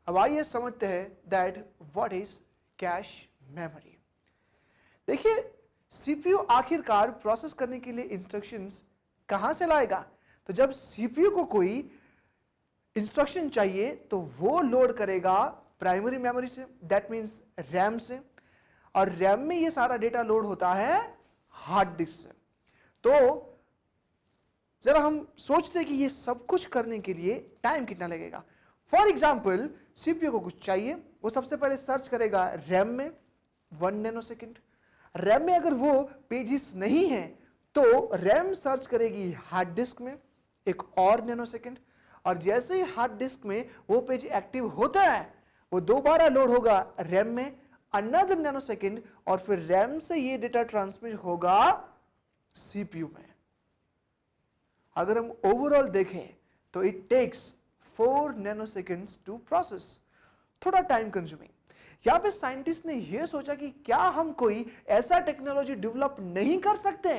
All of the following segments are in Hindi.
अब आइए समझते हैं that what is cache memory. देखिए, सीपीयू आखिरकार प्रोसेस करने के लिए इंस्ट्रक्शंस कहां से लाएगा? तो जब सीपीयू को कोई इंस्ट्रक्शन चाहिए तो वो लोड करेगा प्राइमरी मेमोरी से, दैट मींस रैम से, और रैम में ये सारा डेटा लोड होता है हार्ड डिस्क से। तो जरा हम सोचते हैं कि ये सब कुछ करने के लिए टाइम कितना लगेगा। फॉर एग्जाम्पल, सीपीयू को कुछ चाहिए, वो सबसे पहले सर्च करेगा रैम में 1 नैनोसेकंड। रैम में अगर वो पेजेस नहीं है तो रैम सर्च करेगी हार्ड डिस्क में एक और नैनोसेकंड, और जैसे ही हार्ड डिस्क में वो पेज एक्टिव होता है वो दोबारा लोड होगा रैम में अनदर नैनोसेकंड, और फिर रैम से ये डेटा ट्रांसमिट होगा सीपीयू में। अगर हम ओवरऑल देखें तो इट टेक्स 4 नैनोसेकंड्स टू प्रोसेस, थोड़ा टाइम कंज्यूमिंग। यहां पे साइंटिस्ट ने यह सोचा कि क्या हम कोई ऐसा टेक्नोलॉजी डेवलप नहीं कर सकते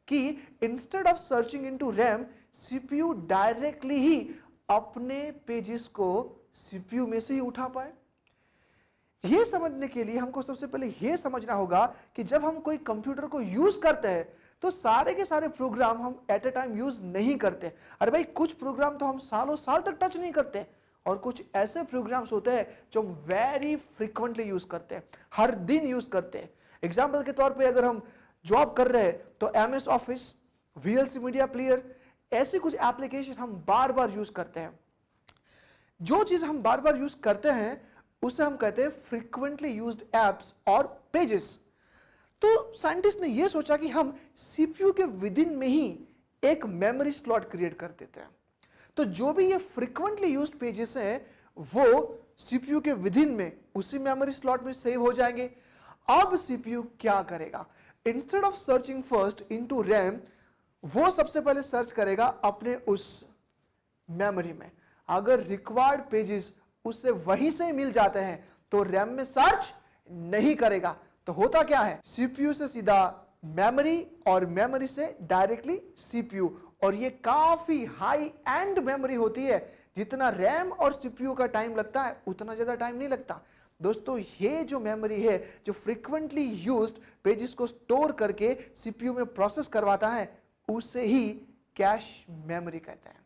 कि instead of searching into RAM, CPU directly ही अपने पेजेस को सीपीयू में से ही उठा पाए। यह समझने के लिए हमको सबसे पहले यह समझना होगा कि जब हम कोई कंप्यूटर को यूज करते हैं तो सारे के सारे प्रोग्राम हम एट ए टाइम यूज नहीं करते। अरे भाई, कुछ प्रोग्राम तो हम सालों साल तक टच नहीं करते, और कुछ ऐसे प्रोग्राम्स होते हैं जो हम वेरी फ्रीक्वेंटली यूज करते हैं, हर दिन यूज करते हैं। एग्जाम्पल के तौर पे अगर हम जॉब कर रहे हैं तो MS office, VLC media player, ऐसी कुछ एप्लीकेशन हम बार बार यूज करते हैं। जो चीज हम बार बार यूज करते हैं उसे हम कहते हैं फ्रीक्वेंटली यूज्ड एप्स और पेजेस। तो साइंटिस्ट ने यह सोचा कि हम सीपीयू के विद इन में ही एक मेमोरी स्लॉट क्रिएट कर देते हैं। तो जो भी ये फ्रीक्वेंटली यूज्ड पेजेस हैं वो सीपीयू के विद इन में उसी मेमोरी स्लॉट में सेव हो जाएंगे। अब सीपीयू क्या करेगा? Instead of searching first into RAM, वो सबसे पहले सर्च करेगा अपने उस मेमोरी में। अगर रिक्वायर्ड पेजेस उससे वहीं से मिल जाते हैं तो रैम में सर्च नहीं करेगा। तो होता क्या है, सीपीयू से सीधा मेमोरी और मेमोरी से डायरेक्टली सीपीयू, और ये काफी हाई एंड मेमोरी होती है। जितना रैम और सीपीयू का टाइम लगता है उतना ज्यादा टाइम नहीं लगता। दोस्तों, ये जो मेमोरी है जो फ्रीक्वेंटली यूज्ड पेजेस को स्टोर करके सीपीयू में प्रोसेस करवाता है उसे ही कैश मेमोरी कहते हैं।